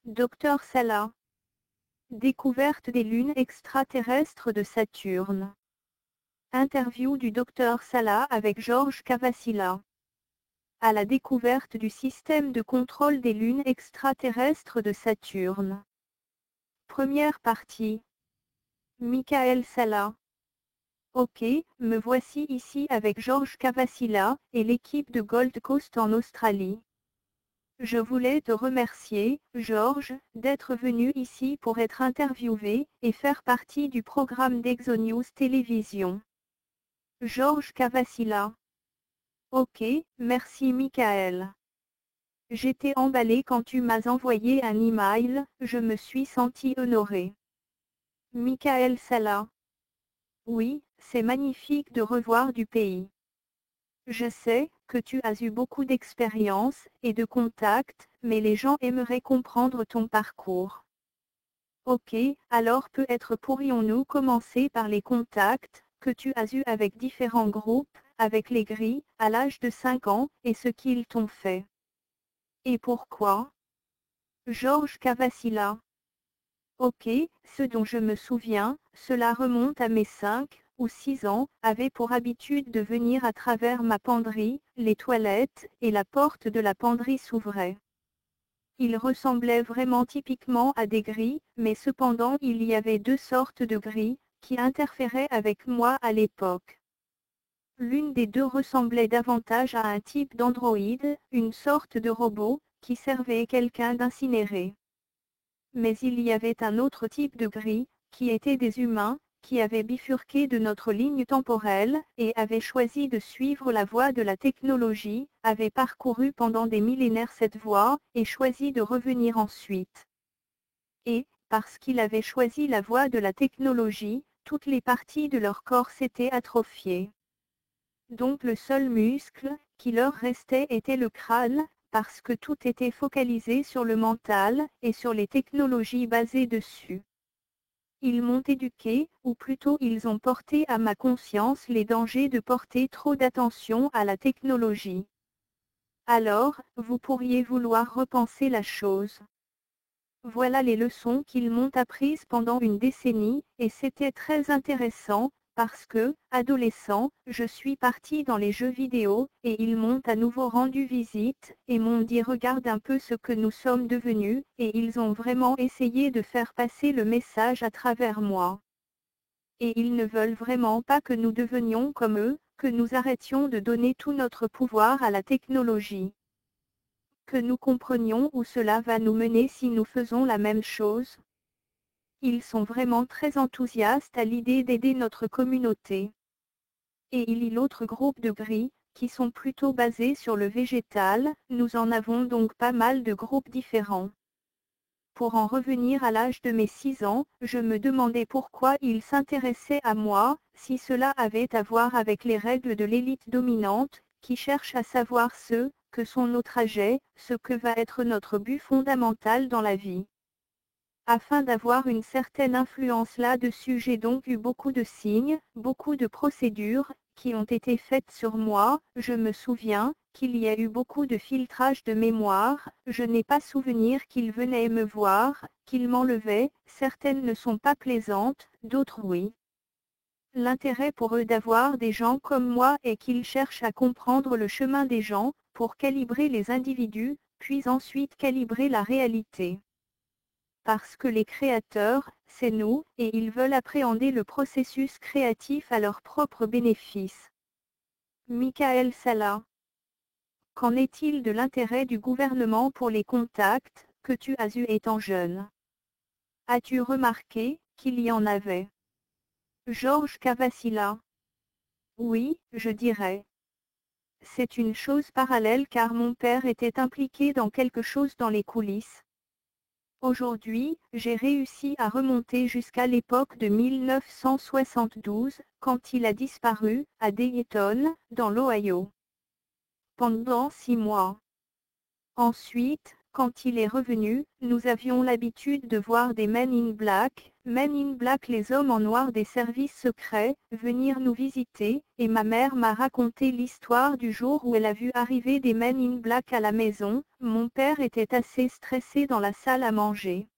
Dr Sala. Découverte des lunes extraterrestres de Saturne. Interview du Dr Sala avec Georges Cavassila. À la découverte du système de contrôle des lunes extraterrestres de Saturne. Première partie. Michael Sala. Ok, me voici ici avec Georges Cavassila et l'équipe de Gold Coast en Australie. Je voulais te remercier, Georges, d'être venu ici pour être interviewé et faire partie du programme d'ExoNews Télévision. Georges Cavassila. Ok, merci Michael. J'étais emballé quand tu m'as envoyé un email, je me suis senti honoré. Michael Sala. Oui, c'est magnifique de revoir du pays. Je sais que tu as eu beaucoup d'expérience et de contacts, mais les gens aimeraient comprendre ton parcours. Ok, alors peut-être pourrions-nous commencer par les contacts que tu as eus avec différents groupes, avec les gris, à l'âge de 5 ans, et ce qu'ils t'ont fait. Et pourquoi? Georges Cavassila. Ok, ce dont je me souviens, cela remonte à mes 5 ou 6 ans, avaient pour habitude de venir à travers ma penderie, les toilettes, et la porte de la penderie s'ouvrait. Ils ressemblaient vraiment typiquement à des gris, mais cependant il y avait deux sortes de gris, qui interféraient avec moi à l'époque. L'une des deux ressemblait davantage à un type d'androïde, une sorte de robot, qui servait quelqu'un d'incinéré. Mais il y avait un autre type de gris, qui étaient des humains, qui avaient bifurqué de notre ligne temporelle, et avaient choisi de suivre la voie de la technologie, avaient parcouru pendant des millénaires cette voie, et choisi de revenir ensuite. Et, parce qu'ils avaient choisi la voie de la technologie, toutes les parties de leur corps s'étaient atrophiées. Donc le seul muscle, qui leur restait était le crâne, parce que tout était focalisé sur le mental, et sur les technologies basées dessus. Ils m'ont éduqué, ou plutôt ils ont porté à ma conscience les dangers de porter trop d'attention à la technologie. Alors, vous pourriez vouloir repenser la chose. Voilà les leçons qu'ils m'ont apprises pendant une décennie, et c'était très intéressant, parce que, adolescent, je suis parti dans les jeux vidéo, et ils m'ont à nouveau rendu visite, et m'ont dit regarde un peu ce que nous sommes devenus, et ils ont vraiment essayé de faire passer le message à travers moi. Et ils ne veulent vraiment pas que nous devenions comme eux, que nous arrêtions de donner tout notre pouvoir à la technologie. Que nous comprenions où cela va nous mener si nous faisons la même chose. Ils sont vraiment très enthousiastes à l'idée d'aider notre communauté. Et il y a l'autre groupe de gris, qui sont plutôt basés sur le végétal, nous en avons donc pas mal de groupes différents. Pour en revenir à l'âge de mes 6 ans, je me demandais pourquoi ils s'intéressaient à moi, si cela avait à voir avec les règles de l'élite dominante, qui cherche à savoir ce que sont nos trajets, ce que va être notre but fondamental dans la vie. Afin d'avoir une certaine influence là-dessus, j'ai donc eu beaucoup de signes, beaucoup de procédures, qui ont été faites sur moi. Je me souviens qu'il y a eu beaucoup de filtrage de mémoire, je n'ai pas souvenir qu'ils venaient me voir, qu'ils m'enlevaient, certaines ne sont pas plaisantes, d'autres oui. L'intérêt pour eux d'avoir des gens comme moi est qu'ils cherchent à comprendre le chemin des gens, pour calibrer les individus, puis ensuite calibrer la réalité. Parce que les créateurs, c'est nous, et ils veulent appréhender le processus créatif à leur propre bénéfice. Michael Sala. Qu'en est-il de l'intérêt du gouvernement pour les contacts que tu as eus étant jeune? As-tu remarqué qu'il y en avait? Georges Cavassila. Oui, je dirais. C'est une chose parallèle car mon père était impliqué dans quelque chose dans les coulisses. Aujourd'hui, j'ai réussi à remonter jusqu'à l'époque de 1972, quand il a disparu, à Dayton, dans l'Ohio. Pendant 6 mois. Ensuite, Quand il est revenu, nous avions l'habitude de voir des Men in Black, les hommes en noir des services secrets, venir nous visiter, et ma mère m'a raconté l'histoire du jour où elle a vu arriver des Men in Black à la maison. Mon père était assez stressé dans la salle à manger.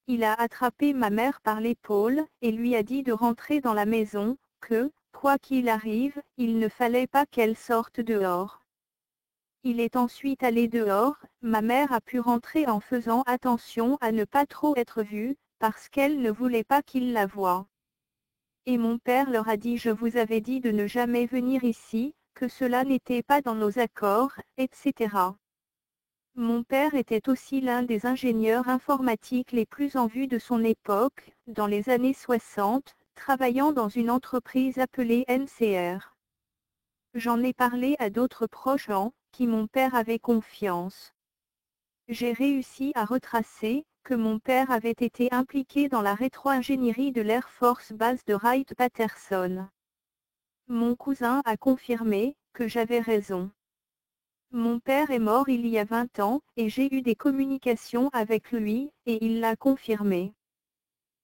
Il a attrapé ma mère par l'épaule, et lui a dit de rentrer dans la maison, que, quoi qu'il arrive, il ne fallait pas qu'elle sorte dehors. Il est ensuite allé dehors, ma mère a pu rentrer en faisant attention à ne pas trop être vue, parce qu'elle ne voulait pas qu'il la voie. Et mon père leur a dit: je vous avais dit de ne jamais venir ici, que cela n'était pas dans nos accords, etc. Mon père était aussi l'un des ingénieurs informatiques les plus en vue de son époque, dans les années 60, travaillant dans une entreprise appelée NCR. J'en ai parlé à d'autres proches en qui mon père avait confiance. J'ai réussi à retracer que mon père avait été impliqué dans la rétro-ingénierie de l'Air Force Base de Wright-Patterson. Mon cousin a confirmé que j'avais raison. Mon père est mort il y a 20 ans, et j'ai eu des communications avec lui, et il l'a confirmé.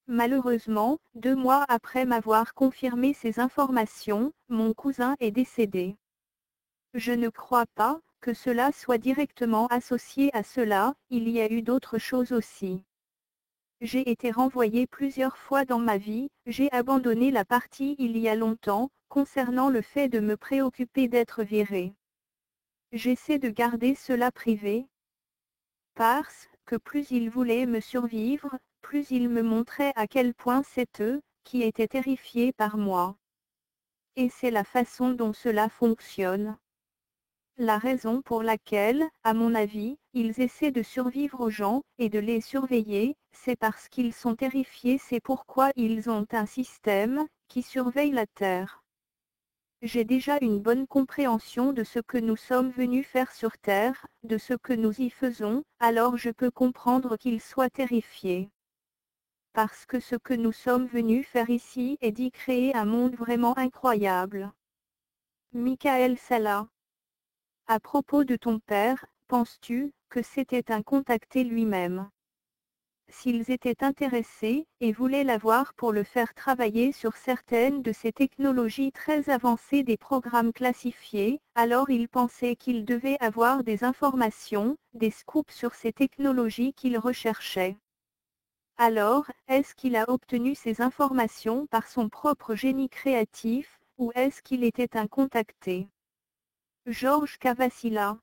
Malheureusement, 2 mois après m'avoir confirmé ces informations, mon cousin est décédé. Je ne crois pas que cela soit directement associé à cela, il y a eu d'autres choses aussi. J'ai été renvoyé plusieurs fois dans ma vie, j'ai abandonné la partie il y a longtemps, concernant le fait de me préoccuper d'être viré. J'essaie de garder cela privé. Parce que plus ils voulaient me survivre, plus ils me montraient à quel point c'est eux qui étaient terrifiés par moi. Et c'est la façon dont cela fonctionne. La raison pour laquelle, à mon avis, ils essaient de survivre aux gens, et de les surveiller, c'est parce qu'ils sont terrifiés, c'est pourquoi ils ont un système, qui surveille la Terre. J'ai déjà une bonne compréhension de ce que nous sommes venus faire sur Terre, de ce que nous y faisons, alors je peux comprendre qu'ils soient terrifiés. Parce que ce que nous sommes venus faire ici est d'y créer un monde vraiment incroyable. Michael Salla. À propos de ton père, penses-tu que c'était un contacté lui-même? S'ils étaient intéressés, et voulaient l'avoir pour le faire travailler sur certaines de ces technologies très avancées des programmes classifiés, alors ils pensaient qu'ils devaient avoir des informations, des scoops sur ces technologies qu'ils recherchaient. Alors, est-ce qu'il a obtenu ces informations par son propre génie créatif, ou est-ce qu'il était un contacté? Georges Cavassila.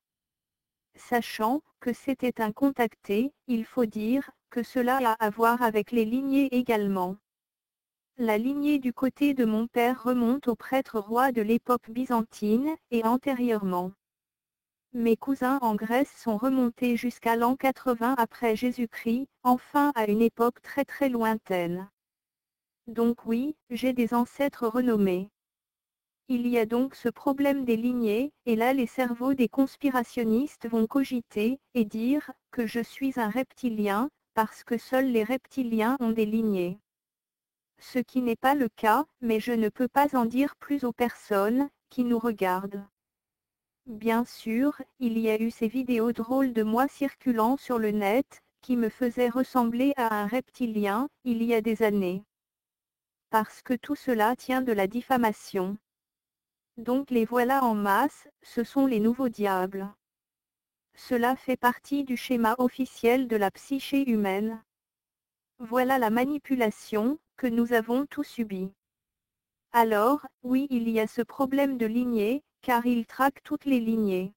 Sachant que c'était un contacté, il faut dire que cela a à voir avec les lignées également. La lignée du côté de mon père remonte aux prêtres rois de l'époque byzantine, et antérieurement. Mes cousins en Grèce sont remontés jusqu'à l'an 80 après Jésus-Christ, enfin à une époque très très lointaine. Donc oui, j'ai des ancêtres renommés. Il y a donc ce problème des lignées, et là les cerveaux des conspirationnistes vont cogiter, et dire, que je suis un reptilien, parce que seuls les reptiliens ont des lignées. Ce qui n'est pas le cas, mais je ne peux pas en dire plus aux personnes, qui nous regardent. Bien sûr, il y a eu ces vidéos drôles de moi circulant sur le net, qui me faisaient ressembler à un reptilien, il y a des années. Parce que tout cela tient de la diffamation. Donc les voilà en masse, ce sont les nouveaux diables. Cela fait partie du schéma officiel de la psyché humaine. Voilà la manipulation, que nous avons tous subie. Alors, oui, il y a ce problème de lignée, car il traque toutes les lignées.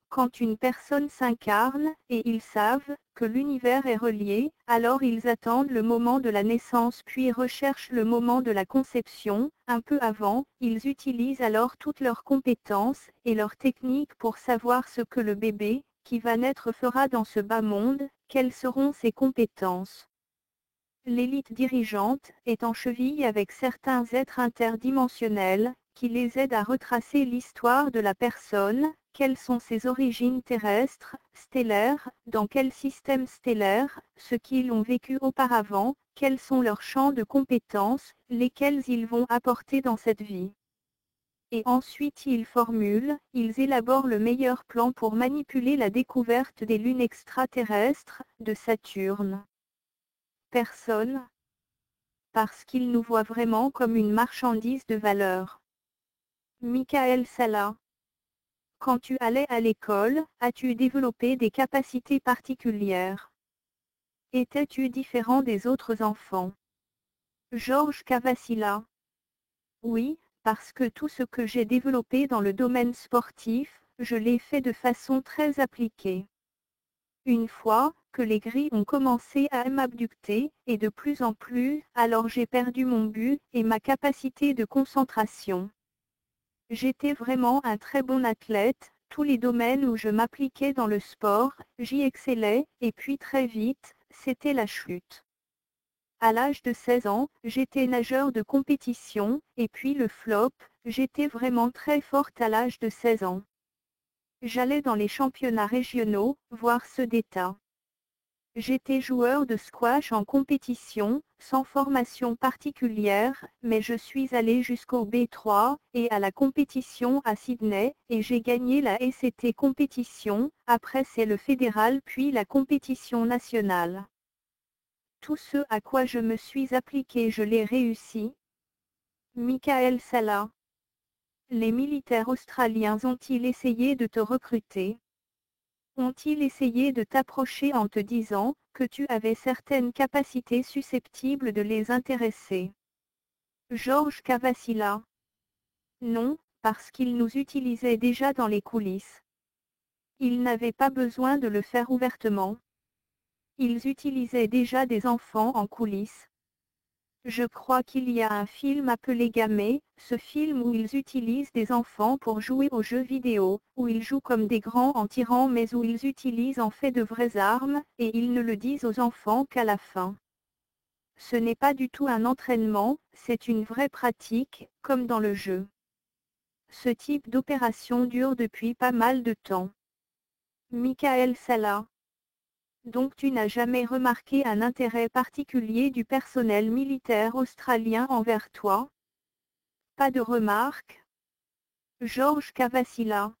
Quand une personne s'incarne, et ils savent que l'univers est relié, alors ils attendent le moment de la naissance puis recherchent le moment de la conception, un peu avant, ils utilisent alors toutes leurs compétences et leurs techniques pour savoir ce que le bébé, qui va naître fera dans ce bas monde, quelles seront ses compétences. L'élite dirigeante est en cheville avec certains êtres interdimensionnels, qui les aident à retracer l'histoire de la personne, quelles sont ses origines terrestres, stellaires, dans quel système stellaire, ce qu'ils ont vécu auparavant, quels sont leurs champs de compétences, lesquels ils vont apporter dans cette vie. Et ensuite ils élaborent le meilleur plan pour manipuler la découverte des lunes extraterrestres de Saturne. Personne. Parce qu'ils nous voient vraiment comme une marchandise de valeur. Michael Salla. Quand tu allais à l'école, as-tu développé des capacités particulières? Étais-tu différent des autres enfants? Georges Cavassila. Oui, parce que tout ce que j'ai développé dans le domaine sportif, je l'ai fait de façon très appliquée. Une fois que les grilles ont commencé à m'abducter, et de plus en plus, alors j'ai perdu mon but et ma capacité de concentration. J'étais vraiment un très bon athlète, tous les domaines où je m'appliquais dans le sport, j'y excellais, et puis très vite, c'était la chute. À l'âge de 16 ans, j'étais nageur de compétition, et puis le flop, j'étais vraiment très forte à l'âge de 16 ans. J'allais dans les championnats régionaux, voire ceux d'État. J'étais joueur de squash en compétition, sans formation particulière, mais je suis allé jusqu'au B3, et à la compétition à Sydney, et j'ai gagné la SCT compétition, après c'est le fédéral puis la compétition nationale. Tout ce à quoi je me suis appliqué je l'ai réussi. Michael Salla. Les militaires australiens ont-ils essayé de te recruter? Ont-ils essayé de t'approcher en te disant que tu avais certaines capacités susceptibles de les intéresser? Georges Cavassila. Non, parce qu'ils nous utilisaient déjà dans les coulisses. Ils n'avaient pas besoin de le faire ouvertement. Ils utilisaient déjà des enfants en coulisses. Je crois qu'il y a un film appelé Gamay, ce film où ils utilisent des enfants pour jouer aux jeux vidéo, où ils jouent comme des grands en tirant mais où ils utilisent en fait de vraies armes, et ils ne le disent aux enfants qu'à la fin. Ce n'est pas du tout un entraînement, c'est une vraie pratique, comme dans le jeu. Ce type d'opération dure depuis pas mal de temps. Michael Salla. Donc tu n'as jamais remarqué un intérêt particulier du personnel militaire australien envers toi? Pas de remarque? Georges Cavassila.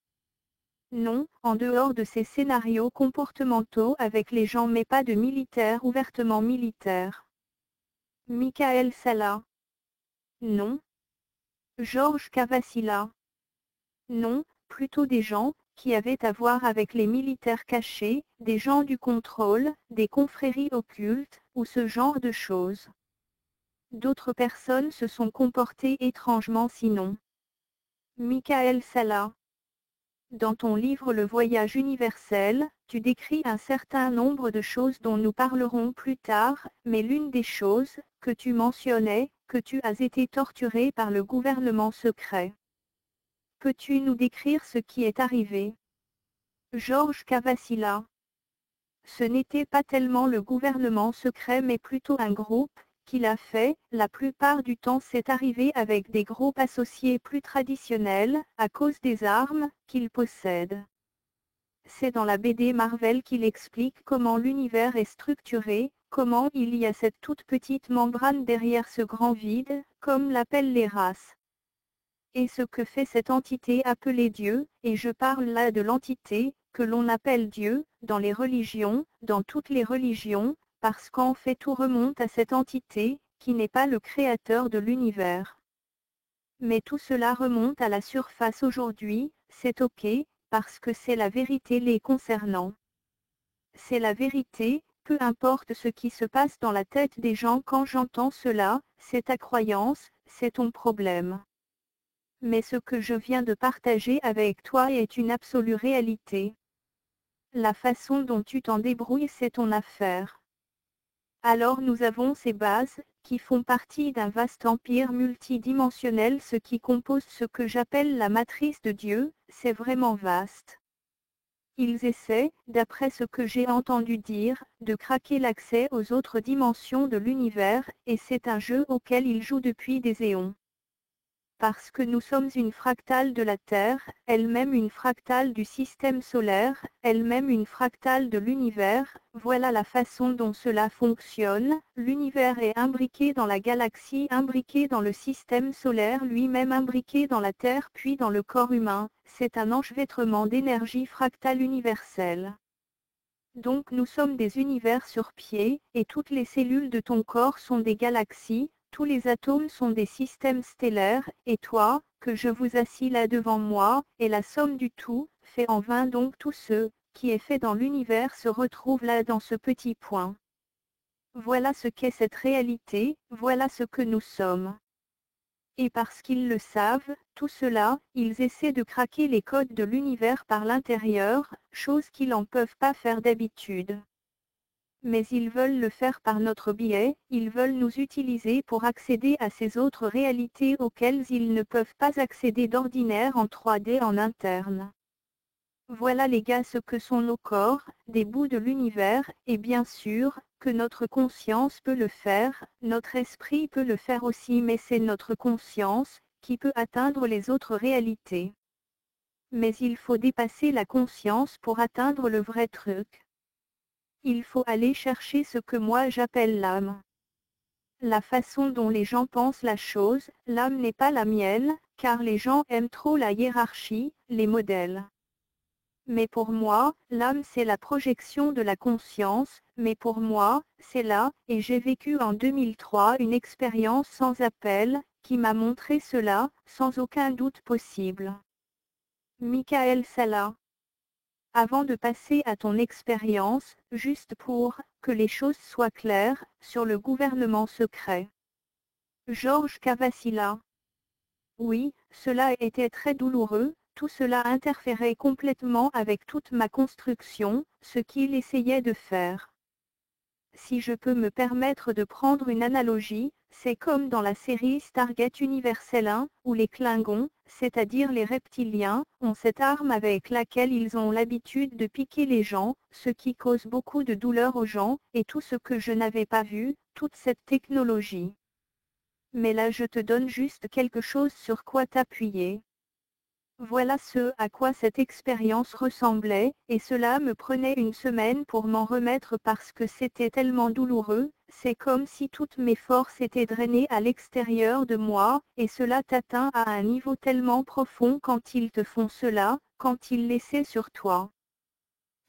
Non, en dehors de ces scénarios comportementaux avec les gens mais pas de militaires ouvertement militaires. Michael Salla. Non. Georges Cavassila. Non, plutôt des gens qui avaient à voir avec les militaires cachés, des gens du contrôle, des confréries occultes, ou ce genre de choses. D'autres personnes se sont comportées étrangement sinon. Michael Salla. Dans ton livre Le Voyage universel, tu décris un certain nombre de choses dont nous parlerons plus tard, mais l'une des choses que tu mentionnais, que tu as été torturé par le gouvernement secret. Peux-tu nous décrire ce qui est arrivé? Georges Cavassila. Ce n'était pas tellement le gouvernement secret mais plutôt un groupe qui l'a fait. La plupart du temps c'est arrivé avec des groupes associés plus traditionnels, à cause des armes qu'ils possèdent. C'est dans la BD Marvel qu'il explique comment l'univers est structuré, comment il y a cette toute petite membrane derrière ce grand vide, comme l'appellent les races. Et ce que fait cette entité appelée Dieu, et je parle là de l'entité, que l'on appelle Dieu, dans les religions, dans toutes les religions, parce qu'en fait tout remonte à cette entité, qui n'est pas le créateur de l'univers. Mais tout cela remonte à la surface aujourd'hui, c'est ok, parce que c'est la vérité les concernant. C'est la vérité, peu importe ce qui se passe dans la tête des gens quand j'entends cela, c'est ta croyance, c'est ton problème. Mais ce que je viens de partager avec toi est une absolue réalité. La façon dont tu t'en débrouilles c'est ton affaire. Alors nous avons ces bases, qui font partie d'un vaste empire multidimensionnel. Ce qui compose ce que j'appelle la matrice de Dieu, c'est vraiment vaste. Ils essaient, d'après ce que j'ai entendu dire, de craquer l'accès aux autres dimensions de l'univers, et c'est un jeu auquel ils jouent depuis des éons. parce que nous sommes une fractale de la Terre, elle-même une fractale du système solaire, elle-même une fractale de l'univers. Voilà la façon dont cela fonctionne. L'univers est imbriqué dans la galaxie, imbriqué dans le système solaire lui-même, imbriqué dans la Terre puis dans le corps humain. C'est un enchevêtrement d'énergie fractale universelle. Donc nous sommes des univers sur pied, et toutes les cellules de ton corps sont des galaxies, tous les atomes sont des systèmes stellaires, et toi, que je vous assis là devant moi, est la somme du tout, fait en vain donc tout ce qui est fait dans l'univers se retrouve là dans ce petit point. Voilà ce qu'est cette réalité, voilà ce que nous sommes. Et parce qu'ils le savent, tout cela, ils essaient de craquer les codes de l'univers par l'intérieur, chose qu'ils n'en peuvent pas faire d'habitude. Mais ils veulent le faire par notre biais, ils veulent nous utiliser pour accéder à ces autres réalités auxquelles ils ne peuvent pas accéder d'ordinaire en 3D en interne. Voilà les gars ce que sont nos corps, des bouts de l'univers, et bien sûr, que notre conscience peut le faire, notre esprit peut le faire aussi, mais c'est notre conscience qui peut atteindre les autres réalités. Mais il faut dépasser la conscience pour atteindre le vrai truc. Il faut aller chercher ce que moi j'appelle l'âme. La façon dont les gens pensent la chose, l'âme n'est pas la mienne, car les gens aiment trop la hiérarchie, les modèles. Mais pour moi, l'âme c'est la projection de la conscience, mais pour moi, c'est là, et j'ai vécu en 2003 une expérience sans appel, qui m'a montré cela, sans aucun doute possible. Michael Salla. Avant de passer à ton expérience, juste pour que les choses soient claires, sur le gouvernement secret. Georges Cavassila. Oui, cela était très douloureux, tout cela interférait complètement avec toute ma construction, ce qu'il essayait de faire. Si je peux me permettre de prendre une analogie, c'est comme dans la série Stargate Universel 1, où les Klingons, c'est-à-dire les reptiliens, ont cette arme avec laquelle ils ont l'habitude de piquer les gens, ce qui cause beaucoup de douleur aux gens, et tout ce que je n'avais pas vu, toute cette technologie. Mais là je te donne juste quelque chose sur quoi t'appuyer. Voilà ce à quoi cette expérience ressemblait, et cela me prenait une semaine pour m'en remettre parce que c'était tellement douloureux, c'est comme si toutes mes forces étaient drainées à l'extérieur de moi, et cela t'atteint à un niveau tellement profond quand ils te font cela, quand ils l'essaient sur toi.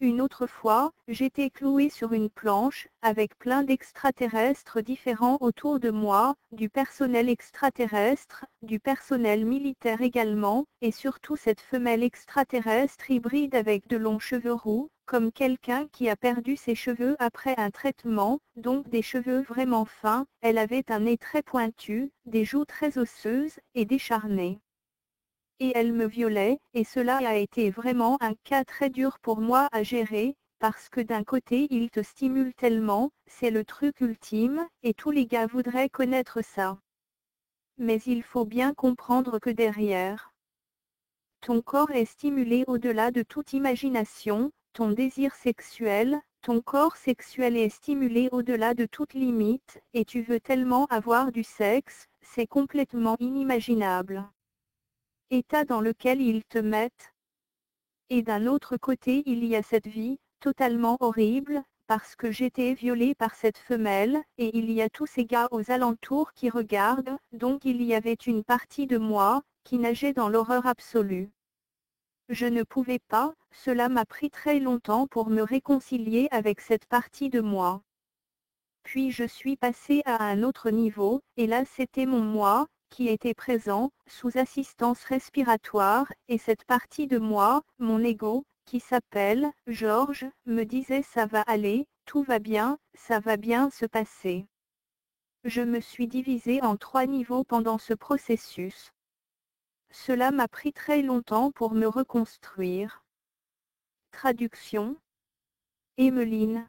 Une autre fois, j'étais clouée sur une planche, avec plein d'extraterrestres différents autour de moi, du personnel extraterrestre, du personnel militaire également, et surtout cette femelle extraterrestre hybride avec de longs cheveux roux, comme quelqu'un qui a perdu ses cheveux après un traitement, donc des cheveux vraiment fins. Elle avait un nez très pointu, des joues très osseuses, et décharnées. Et elle me violait, et cela a été vraiment un cas très dur pour moi à gérer, parce que d'un côté il te stimule tellement, c'est le truc ultime, et tous les gars voudraient connaître ça. Mais il faut bien comprendre que derrière, ton corps est stimulé au-delà de toute imagination, ton désir sexuel, ton corps sexuel est stimulé au-delà de toute limite, et tu veux tellement avoir du sexe, c'est complètement inimaginable. État dans lequel ils te mettent. Et d'un autre côté il y a cette vie, totalement horrible, parce que j'étais violée par cette femelle, et il y a tous ces gars aux alentours qui regardent, donc il y avait une partie de moi, qui nageait dans l'horreur absolue. Je ne pouvais pas, cela m'a pris très longtemps pour me réconcilier avec cette partie de moi. Puis je suis passée à un autre niveau, et là c'était mon moi, qui était présent, sous assistance respiratoire, et cette partie de moi, mon ego, qui s'appelle Georges, me disait ça va aller, tout va bien, ça va bien se passer. Je me suis divisée en 3 niveaux pendant ce processus. Cela m'a pris très longtemps pour me reconstruire. Traduction. Emmeline.